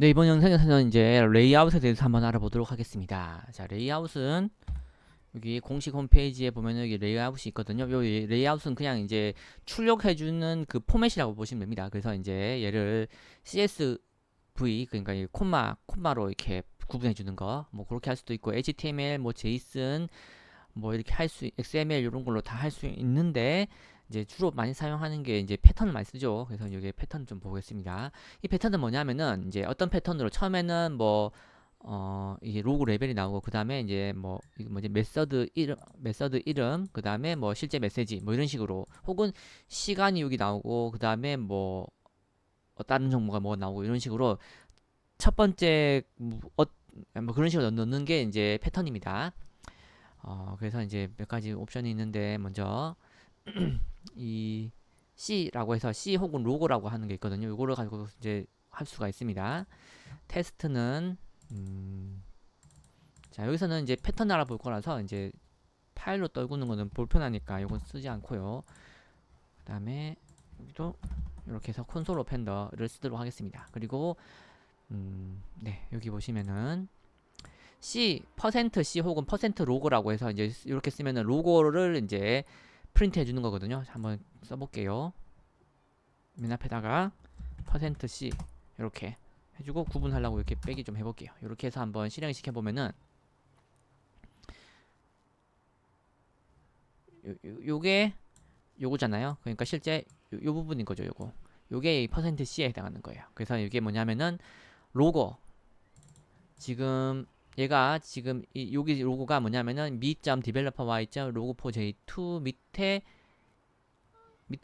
네, 이번 영상에서는 이제 레이아웃에 대해서 한번 알아보도록 하겠습니다. 자, 레이아웃은 여기 공식 홈페이지에 보면 여기 레이아웃이 있거든요. 요 레이아웃은 그냥 이제 출력해주는 그 포맷이라고 보시면 됩니다. 그래서 이제 얘를 CSV, 그러니까 이 콤마로 이렇게 구분해주는 거, 뭐 그렇게 할 수도 있고, HTML, 뭐 JSON, 뭐 이렇게 XML 이런 걸로 다 할 수 있는데, 이제 주로 많이 사용하는 게 이제 패턴을 많이 쓰죠. 그래서 여기 패턴 좀 보겠습니다. 이 패턴은 뭐냐면은 이제 어떤 패턴으로 처음에는 뭐 이게 로고 레벨이 나오고 그 다음에 이제 뭐 이거 뭐지 메서드 이름 그 다음에 뭐 실제 메시지 뭐 이런 식으로 혹은 시간이 여기 나오고 그 다음에 뭐 다른 정보가 뭐 나오고 이런 식으로 첫 번째 뭐 그런 식으로 넣는 게 이제 패턴입니다. 그래서 이제 몇 가지 옵션이 있는데 먼저 이 C라고 해서 C 혹은 로고라고 하는 게 있거든요. 이거를 가지고 이제 할 수가 있습니다. 테스트는 자, 여기서는 이제 패턴 알아볼 거라서 이제 파일로 떨구는 거는 불편하니까 이건 쓰지 않고요. 그 다음에 여기도 이렇게 해서 콘솔 오펜더를 쓰도록 하겠습니다. 그리고 네, 여기 보시면은 %C 혹은 %로고라고 해서 이제 이렇게 쓰면은 로고를 이제 프린트 해주는 거거든요. 한번 써볼게요. 맨 앞에다가 %C 이렇게 해주고 구분하려고 이렇게 빼기 좀 해볼게요. 이렇게 해서 한번 실행시켜 보면은 요게 요거잖아요. 그러니까 실제 요 부분인 거죠. 요게 %C에 해당하는 거예요. 그래서 이게 뭐냐면은 로고 지금 얘가 지금 여기 로고가 뭐냐면은 me.developer.y.log4j2 밑에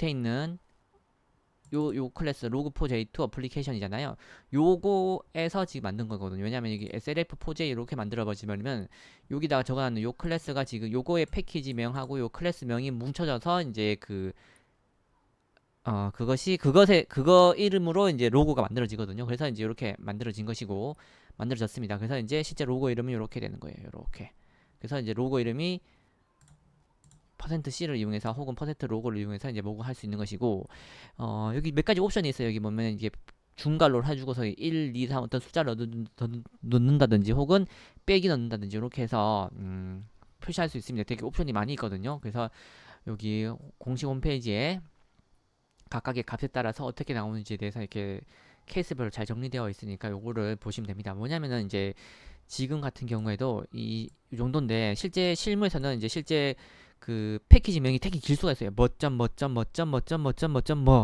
있는 요 클래스 log4j2 어플리케이션이잖아요. 요거에서 지금 만든 거거든요. 왜냐면 여기 slf4j 이렇게 만들어 버리면 여기다가 적어놨는 요 클래스가 지금 요거의 패키지명하고 요 클래스명이 뭉쳐져서 이제 그거 이름으로 이제 로고가 만들어지거든요. 그래서 이제 이렇게 만들어진 것이고 만들어졌습니다. 그래서 이제 실제 로고 이름이 이렇게 되는 거예요. 이렇게. 그래서 이제 로고 이름이 %C를 이용해서 혹은 %로고를 이용해서 이제 로고 할 수 있는 것이고 여기 몇 가지 옵션이 있어요. 여기 보면 이게 중괄호를 해주고서 1, 2, 3 어떤 숫자를 넣는다든지 혹은 빼기 넣는다든지 이렇게 해서 표시할 수 있습니다. 되게 옵션이 많이 있거든요. 그래서 여기 공식 홈페이지에 각각의 값에 따라서 어떻게 나오는지에 대해서 이렇게 케이스별로 잘 정리되어 있으니까 요거를 보시면 됩니다. 뭐냐면은 이제 지금 같은 경우에도 이 정도인데 실제 실무에서는 이제 실제 그 패키지명이 되게 길 수가 있어요. 뭐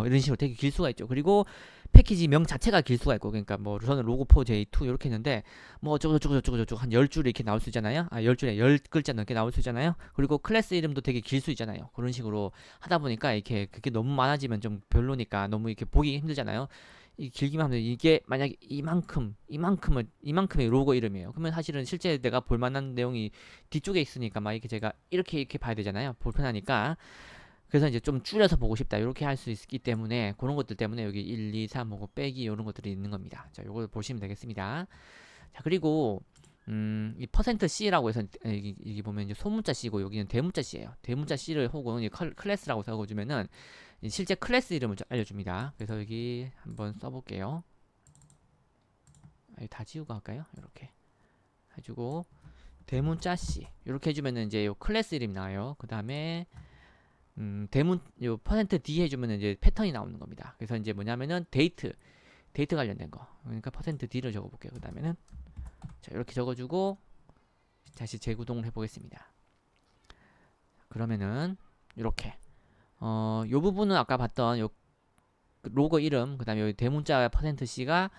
이런 식으로 되게 길 수가 있죠. 그리고 패키지명 자체가 길 수가 있고 그러니까 뭐 저는 로고4j2 이렇게 했는데 뭐 어쩌고 저쩌고 한 10줄 이렇게 나올 수 있잖아요. 10줄에 10글자 넘게 나올 수 있잖아요. 그리고 클래스 이름도 되게 길 수 있잖아요. 그런 식으로 하다 보니까 이렇게 그게 너무 많아지면 좀 별로니까 너무 이렇게 보기 힘들잖아요. 이 길기만 하면 이게 만약에 이만큼의 로고 이름이에요. 그러면 사실은 실제 내가 볼 만한 내용이 뒤쪽에 있으니까 막 이렇게 제가 이렇게 봐야 되잖아요. 불편하니까. 그래서 이제 좀 줄여서 보고 싶다. 이렇게 할 수 있기 때문에 그런 것들 때문에 여기 1, 2, 3 하고 빼기 이런 것들이 있는 겁니다. 자, 요걸 보시면 되겠습니다. 자, 그리고 이 %C라고 해서 여기 보면 이제 소문자 C고 여기는 대문자 C예요. 대문자 C를 혹은 이 클래스라고 적어주면은 실제 클래스 이름을 알려줍니다. 그래서 여기 한번 써볼게요. 다 지우고 할까요? 이렇게 해주고 대문자 C 이렇게 해주면은 이제 요 클래스 이름이 나와요. 그 다음에 대문 요 %D 해주면은 이제 패턴이 나오는 겁니다. 그래서 이제 뭐냐면은 데이트 관련된 거. 그러니까 %D를 적어볼게요. 그 다음에는 자 이렇게 적어주고 다시 재구동을 해보겠습니다. 그러면은 이렇게 요 부분은 아까 봤던 요 로고 이름 그 다음에 요 대문자 %C가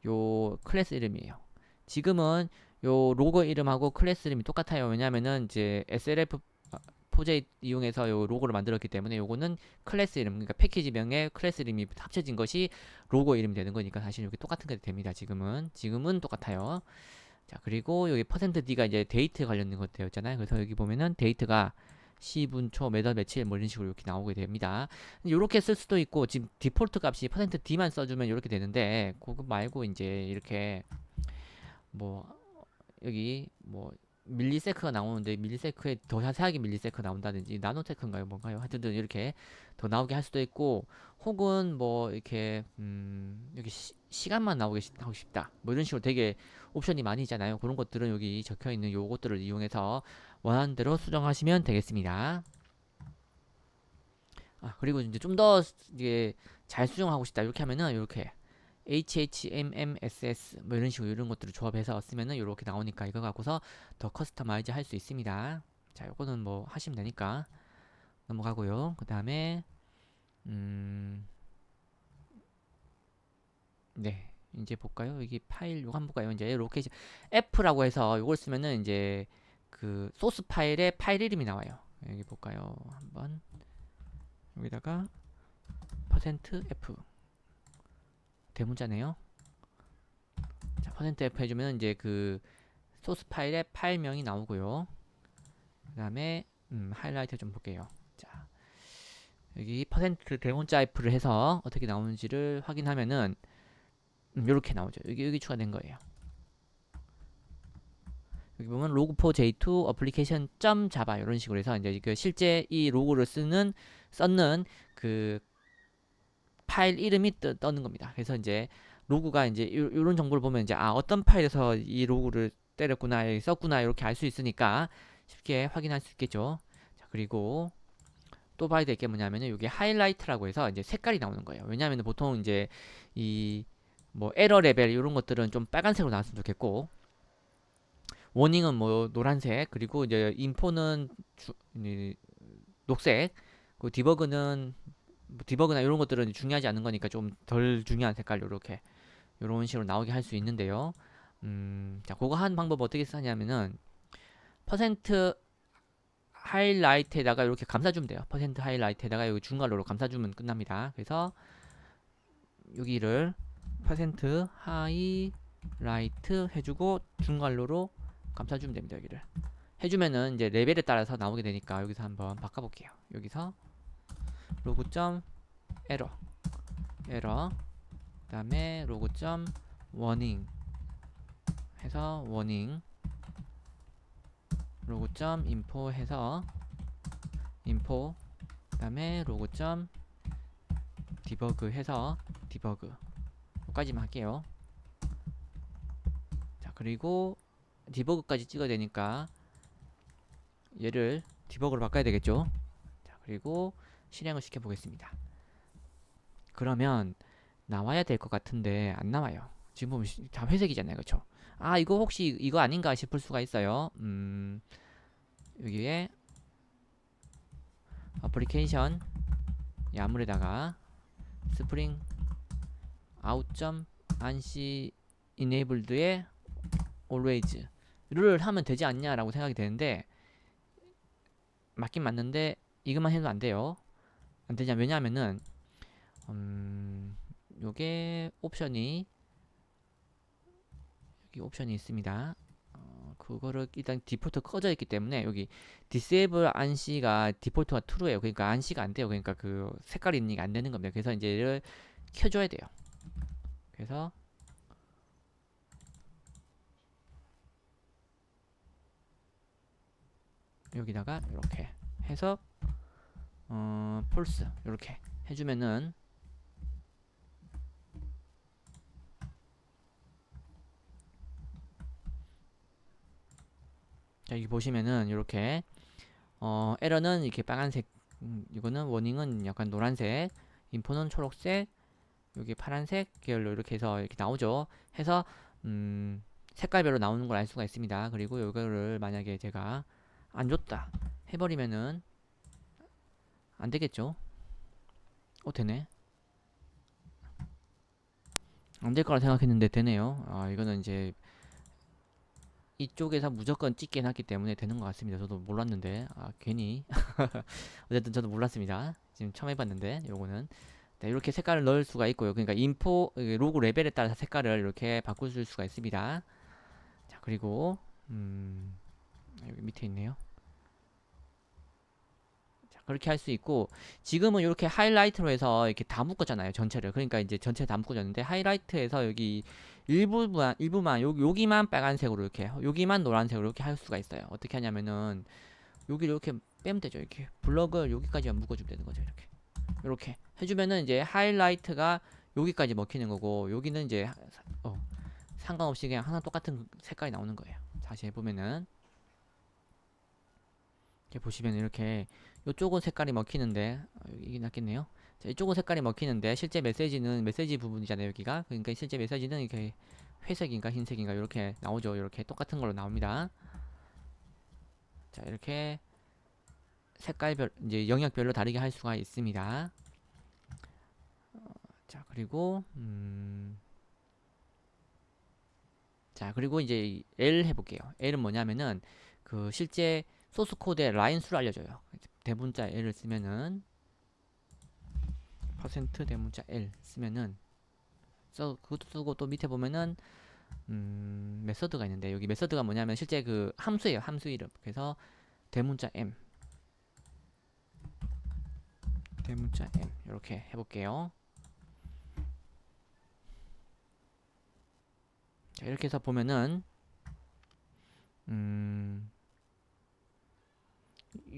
요 클래스 이름이에요. 지금은 요 로고 이름하고 클래스 이름이 똑같아요. 왜냐면은 이제 SLF 포제 이용해서 요 로고를 만들었기 때문에 요거는 클래스 이름 그러니까 패키지명에 클래스 이름이 합쳐진 것이 로고 이름이 되는 거니까 사실 여기 똑같은 게 됩니다. 지금은 똑같아요. 자, 그리고 여기 %D가 이제 데이트 관련된 것 되었잖아요. 그래서 여기 보면은 데이트가 시분, 초, 매달, 며칠 뭐 이런 식으로 이렇게 나오게 됩니다. 이렇게 쓸 수도 있고 지금 디폴트 값이 %D만 써주면 이렇게 되는데 그거 말고 이제 이렇게 뭐 여기 뭐 밀리세크가 나오는데 밀리세크에 더 자세하게 밀리세크 나온다든지 나노테크인가요 뭔가요 하여튼 이렇게 더 나오게 할 수도 있고 혹은 뭐 이렇게 여기 시간만 하고 싶다 뭐 이런 식으로 되게 옵션이 많이 있잖아요. 그런 것들은 여기 적혀 있는 요것들을 이용해서 원하는 대로 수정하시면 되겠습니다. 아 그리고 이제 좀 더 이게 잘 수정하고 싶다 이렇게 하면은 이렇게 HHMMSS 뭐 이런 식으로 이런 것들을 조합해서 쓰면은 이렇게 나오니까 이거 갖고서 더 커스터마이즈 할 수 있습니다. 자, 요거는 뭐 하시면 되니까 넘어가고요. 그 다음에 네 이제 볼까요? 여기 파일 요거 한번 볼까요? 이제 로케이션 F라고 해서 요걸 쓰면은 이제 그 소스 파일에 파일 이름이 나와요. 여기 볼까요? 한번 여기다가 %F 대문자네요. 자, %F 해주면 이제 그 소스 파일에 파일명이 나오고요. 그 다음에 하이라이트 좀 볼게요. 자, 여기 대문자 F를 해서 어떻게 나오는지를 확인하면은 이렇게 나오죠. 여기 추가된 거예요. 여기 보면 log4j2 application.java 이런 식으로 해서 이제 그 실제 이 로그를 썼는 그 파일 이름이 떠는 겁니다. 그래서 이제 로그가 이제 요런 정보를 보면 이제 아 어떤 파일에서 이 로그를 때렸구나 썼구나 이렇게 알 수 있으니까 쉽게 확인할 수 있겠죠. 자, 그리고 또 봐야 될 게 뭐냐면은 여기 하이라이트라고 해서 이제 색깔이 나오는 거예요. 왜냐하면 보통 이제 이 뭐 에러 레벨 이런 것들은 좀 빨간색으로 나왔으면 좋겠고 워닝은 뭐 노란색 그리고 이제 인포는 녹색 그 디버그는 뭐 디버그나 이런 것들은 중요하지 않은 거니까 좀 덜 중요한 색깔로 이렇게 이런 식으로 나오게 할 수 있는데요. 자, 그거 한 방법 어떻게 쓰냐면은 퍼센트 하이라이트에다가 이렇게 감싸주면 돼요. 퍼센트 하이라이트에다가 여기 중괄호로 감싸주면 끝납니다. 그래서 여기를 퍼센트 하이라이트 해주고 중괄호로 감싸주면 됩니다. 여기를 해주면은 이제 레벨에 따라서 나오게 되니까 여기서 한번 바꿔볼게요. 여기서 로그점 에러 그 다음에 로그점 워닝 해서 워닝 로그점 인포 해서 인포 그 다음에 로그점 디버그 해서 디버그 여기까지만 할게요. 자 그리고 디버그까지 찍어야 되니까 얘를 디버그로 바꿔야 되겠죠. 자 그리고 실행을 시켜 보겠습니다. 그러면 나와야 될 것 같은데 안 나와요. 지금 보면 다 회색이잖아요. 그쵸? 아 이거 혹시 이거 아닌가 싶을 수가 있어요. 여기에 어플리케이션 야물에다가 스프링 아웃점 안시 enabled에 always를 하면 되지 않냐라고 생각이 되는데 맞긴 맞는데 이것만 해도 안 돼요. 안 되냐 왜냐하면은 요게 옵션이 여기 옵션이 있습니다. 그거를 일단 디폴트 꺼져 있기 때문에 여기 disable 안시가 디폴트가 true예요. 그러니까 안시가 안 돼요. 그러니까 그 색깔이 있는 게 안 되는 겁니다. 그래서 이제 얘를 켜줘야 돼요. 그래서 여기다가 이렇게 해서 false 이렇게 해주면은 자 여기 보시면은 이렇게 에러는 이렇게 빨간색 이거는 워닝은 약간 노란색 인포는 초록색 여기 파란색 계열로 이렇게 해서 이렇게 나오죠. 해서 색깔별로 나오는 걸 알 수가 있습니다. 그리고 이거를 만약에 제가 안 줬다 해버리면은 안 되겠죠. 되네. 안 될 거라 생각했는데 되네요. 아 이거는 이제 이쪽에서 무조건 찍게 해놨기 때문에 되는 것 같습니다. 저도 몰랐는데 아 괜히 어쨌든 저도 몰랐습니다. 지금 처음 해봤는데 요거는 네, 이렇게 색깔을 넣을 수가 있고요. 그러니까 인포 로고 레벨에 따라서 색깔을 이렇게 바꿀 수가 있습니다. 자 그리고 여기 밑에 있네요. 자 그렇게 할 수 있고 지금은 이렇게 하이라이트로 해서 이렇게 다 묶었잖아요. 전체를. 그러니까 이제 전체 다 묶어졌는데 하이라이트에서 여기 일부만 여기만 빨간색으로 이렇게, 여기만 노란색으로 이렇게 할 수가 있어요. 어떻게 하냐면은 여기를 이렇게 빼면 되죠. 이렇게 블럭을 여기까지만 묶어주면 되는 거죠. 이렇게 해주면은 이제 하이라이트가 여기까지 먹히는 거고, 여기는 이제 상관없이 그냥 항상 똑같은 색깔이 나오는 거예요. 다시 해보면은 이렇게 보시면 이렇게 이쪽은 색깔이 먹히는데 이게 낫겠네요. 자, 이쪽은 색깔이 먹히는데 실제 메시지는 메시지 부분이잖아요. 여기가. 그러니까 실제 메시지는 이렇게 회색인가 흰색인가 이렇게 나오죠. 이렇게 똑같은 걸로 나옵니다. 자, 이렇게 색깔별 이제 영역별로 다르게 할 수가 있습니다. 자, 그리고 자, 그리고 이제 L 해볼게요. L은 뭐냐면은 그 실제 소스 코드의 라인 수를 알려줘요. 대문자 L을 쓰면은 퍼센트 대문자 L 쓰면은 그것도 쓰고, 또 밑에 보면은 메서드가 있는데, 여기 메서드가 뭐냐면 실제 그 함수예요. 함수 이름. 그래서 대문자 M 대문자 M 이렇게 해볼게요. 자, 이렇게 해서 보면은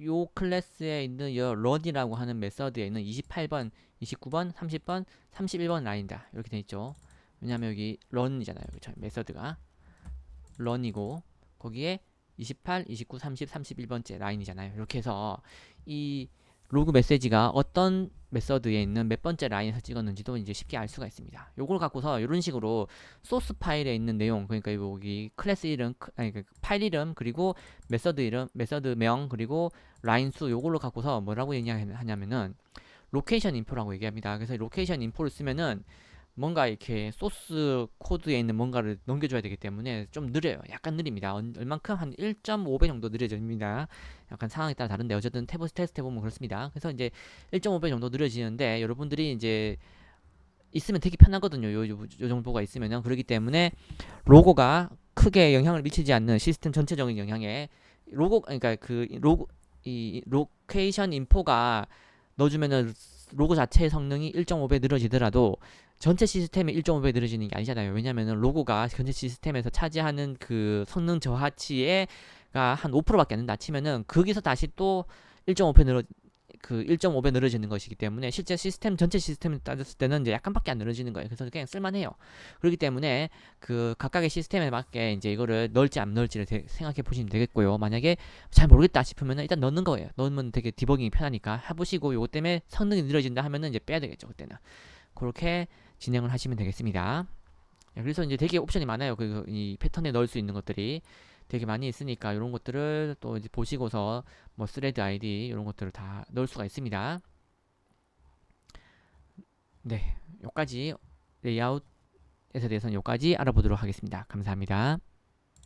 요 클래스에 있는 요 run이라고 하는 메서드에 있는 28번, 29번, 30번, 31번 라인이다. 이렇게 돼 있죠. 왜냐면 여기 run이잖아요. 그렇죠? 메서드가 run이고 거기에 28, 29, 30, 31번째 라인이잖아요. 이렇게 해서 이 로그 메시지가 어떤 메서드에 있는 몇 번째 라인에서 찍었는지도 이제 쉽게 알 수가 있습니다. 요걸 갖고서 이런 식으로 소스 파일에 있는 내용, 그러니까 여기 클래스 이름, 아니 그 파일 이름, 그리고 메서드 이름, 메서드명, 그리고 라인 수, 요걸로 갖고서 뭐라고 얘기하냐면은 로케이션 인포라고 얘기합니다. 그래서 로케이션 인포를 쓰면은 뭔가 이렇게 소스 코드에 있는 뭔가를 넘겨줘야 되기 때문에 좀 느려요. 약간 느립니다. 얼만큼? 한 1.5배 정도 느려집니다. 약간 상황에 따라 다른데 어쨌든 테스트 해보면 그렇습니다. 그래서 이제 1.5배 정도 느려지는데, 여러분들이 이제 있으면 되게 편하거든요. 요 정도가 있으면은. 그렇기 때문에 로고가 크게 영향을 미치지 않는 시스템 전체적인 영향에 그러니까 이 로케이션 인포가 넣어주면은 로고 자체의 성능이 1.5배 늘어지더라도 전체 시스템이 1.5배 늘어지는 게 아니잖아요. 왜냐면은 로고가 전체 시스템에서 차지하는 그 성능 저하치가 한 5%밖에 안 된다 치면은 거기서 다시 또 1.5배 그 1.5배 늘어지는 것이기 때문에 실제 시스템 전체 시스템을 따졌을 때는 이제 약간밖에 안 늘어지는 거예요. 그래서 그냥 쓸만해요. 그렇기 때문에 그 각각의 시스템에 맞게 이제 이거를 넣을지 안 넣을지를 생각해 보시면 되겠고요. 만약에 잘 모르겠다 싶으면 일단 넣는 거예요. 넣으면 되게 디버깅이 편하니까 해보시고, 요것 때문에 성능이 늘어진다 하면은 이제 빼야 되겠죠. 그때는 그렇게 진행을 하시면 되겠습니다. 그래서 이제 되게 옵션이 많아요. 이 패턴에 넣을 수 있는 것들이 되게 많이 있으니까 이런 것들을 또 이제 보시고서 뭐 스레드 아이디 이런 것들을 다 넣을 수가 있습니다. 네, 여기까지 레이아웃에 대해서는 여기까지 알아보도록 하겠습니다. 감사합니다.